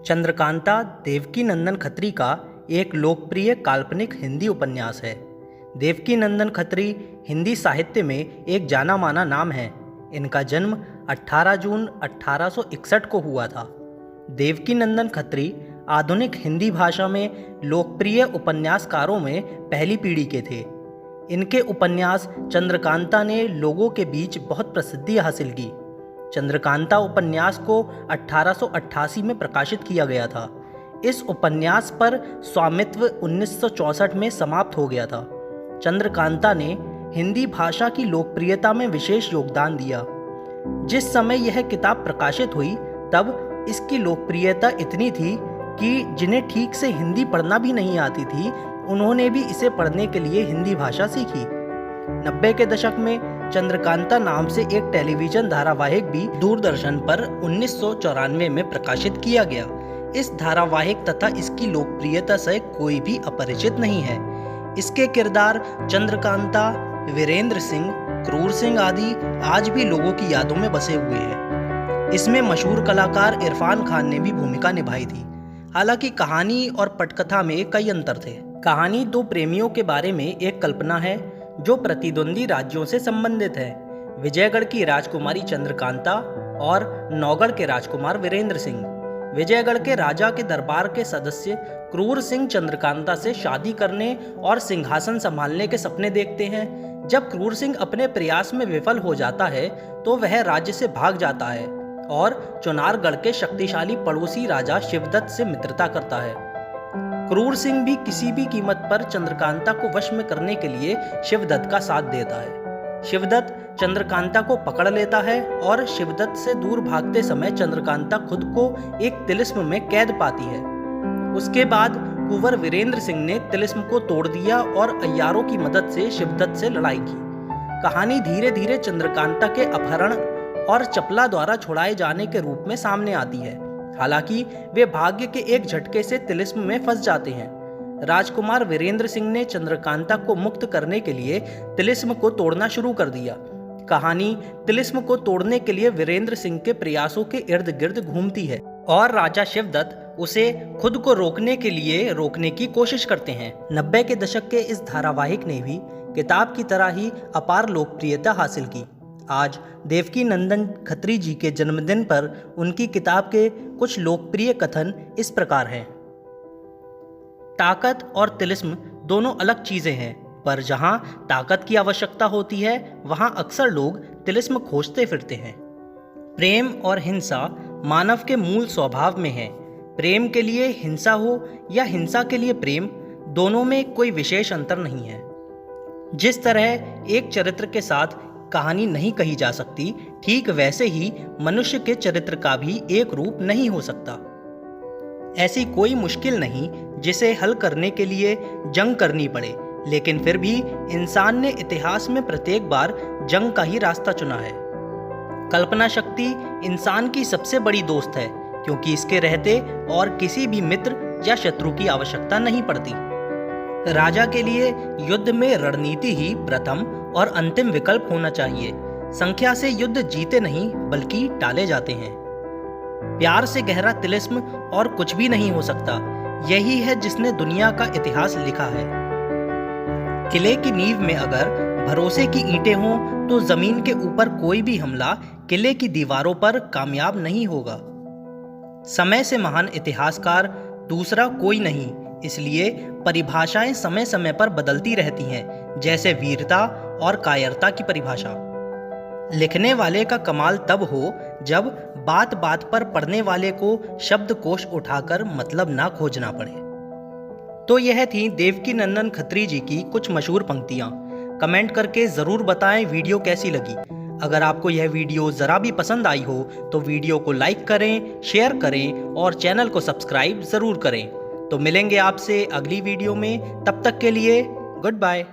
चंद्रकांता देवकीनंदन खत्री का एक लोकप्रिय काल्पनिक हिंदी उपन्यास है। देवकीनंदन खत्री हिंदी साहित्य में एक जाना माना नाम है। इनका जन्म 18 जून 1861 को हुआ था। देवकीनंदन खत्री आधुनिक हिंदी भाषा में लोकप्रिय उपन्यासकारों में पहली पीढ़ी के थे। इनके उपन्यास चंद्रकांता ने लोगों के बीच बहुत प्रसिद्धि हासिल की। चंद्रकांता उपन्यास को 1888 में प्रकाशित किया गया था। इस उपन्यास पर स्वामित्व 1964 में समाप्त हो गया था। चंद्रकांता ने हिंदी भाषा की लोकप्रियता में विशेष योगदान दिया। जिस समय यह किताब प्रकाशित हुई तब इसकी लोकप्रियता इतनी थी कि जिन्हें ठीक से हिंदी पढ़ना भी नहीं आती थी, उन्होंने भी इसे पढ़ने के लिए हिंदी भाषा सीखी। 90 के दशक में चंद्रकांता नाम से एक टेलीविजन धारावाहिक भी दूरदर्शन पर 1994 में प्रकाशित किया गया। इस धारावाहिक तथा इसकी लोकप्रियता से कोई भी अपरिचित नहीं है। इसके किरदार चंद्रकांता, वीरेंद्र सिंह, क्रूर सिंह आदि आज भी लोगों की यादों में बसे हुए हैं। इसमें मशहूर कलाकार इरफान खान ने भी भूमिका निभाई थी। हालांकि कहानी और पटकथा में कई अंतर थे। कहानी दो प्रेमियों के बारे में एक कल्पना है जो प्रतिद्वंदी राज्यों से संबंधित है। विजयगढ़ की राजकुमारी चंद्रकांता और नौगढ़ के राजकुमार वीरेंद्र सिंह। विजयगढ़ के राजा के दरबार के सदस्य क्रूर सिंह चंद्रकांता से शादी करने और सिंहासन संभालने के सपने देखते हैं। जब क्रूर सिंह अपने प्रयास में विफल हो जाता है तो वह राज्य से भाग जाता है और चुनारगढ़ के शक्तिशाली पड़ोसी राजा शिवदत्त से मित्रता करता है। क्रूर सिंह भी किसी भी कीमत पर चंद्रकांता को वश में करने के लिए शिवदत्त का साथ देता है। शिवदत्त चंद्रकांता को पकड़ लेता है और शिवदत्त से दूर भागते समय चंद्रकांता खुद को एक तिलिस्म में कैद पाती है। उसके बाद कुंवर वीरेंद्र सिंह ने तिलिस्म को तोड़ दिया और अय्यारों की मदद से शिवदत्त से लड़ाई की। कहानी धीरे धीरे चंद्रकांता के अपहरण और चपला द्वारा छुड़ाए जाने के रूप में सामने आती है। हालांकि वे भाग्य के एक झटके से तिलिस्म में फंस जाते हैं। राजकुमार वीरेंद्र सिंह ने चंद्रकांता को मुक्त करने के लिए तिलिस्म को तोड़ना शुरू कर दिया। कहानी तिलिस्म को तोड़ने के लिए वीरेंद्र सिंह के प्रयासों के इर्द गिर्द घूमती है और राजा शिवदत्त उसे खुद को रोकने की कोशिश करते हैं। 90 के दशक के इस धारावाहिक ने भी किताब की तरह ही अपार लोकप्रियता हासिल की। आज देवकीनंदन खत्री जी के जन्मदिन पर उनकी किताब के कुछ लोकप्रिय कथन इस प्रकार हैं। ताकत और तिलिस्म दोनों अलग चीजें हैं, पर जहां ताकत की आवश्यकता होती है वहां अक्सर लोग तिलिस्म खोजते फिरते हैं। प्रेम और हिंसा मानव के मूल स्वभाव में है। प्रेम के लिए हिंसा हो या हिंसा के लिए प्रेम, दोनों में कोई विशेष अंतर नहीं है। जिस तरह एक चरित्र के साथ कहानी नहीं कही जा सकती, ठीक वैसे ही मनुष्य के चरित्र का भी एक रूप नहीं हो सकता। ऐसी कोई मुश्किल नहीं जिसे हल करने के लिए जंग करनी पड़े, लेकिन फिर भी इंसान ने इतिहास में प्रत्येक बार जंग का ही रास्ता चुना है। कल्पना शक्ति इंसान की सबसे बड़ी दोस्त है, क्योंकि इसके रहते और किसी भी मित्र या शत्रु की आवश्यकता नहीं पड़ती। राजा के लिए युद्ध में रणनीति ही प्रथम और अंतिम विकल्प होना चाहिए। संख्या से युद्ध जीते नहीं बल्कि टाले जाते हैं। प्यार से गहरा तिलिस्म और कुछ भी नहीं हो सकता। यही है जिसने दुनिया का इतिहास लिखा है। किले की नींव में अगर भरोसे की ईंटें हों तो जमीन के ऊपर कोई भी हमला किले की दीवारों पर कामयाब नहीं होगा। समय से महान इतिहासकार दूसरा कोई नहीं, इसलिए परिभाषाएं समय समय पर बदलती रहती हैं, जैसे वीरता और कायरता की परिभाषा। लिखने वाले का कमाल तब हो जब बात बात पर पढ़ने वाले को शब्दकोश उठाकर मतलब ना खोजना पड़े। तो यह थी देवकीनंदन खत्री जी की कुछ मशहूर पंक्तियां। कमेंट करके ज़रूर बताएं वीडियो कैसी लगी। अगर आपको यह वीडियो ज़रा भी पसंद आई हो तो वीडियो को लाइक करें, शेयर करें और चैनल को सब्सक्राइब ज़रूर करें। तो मिलेंगे आपसे अगली वीडियो में, तब तक के लिए गुड बाय।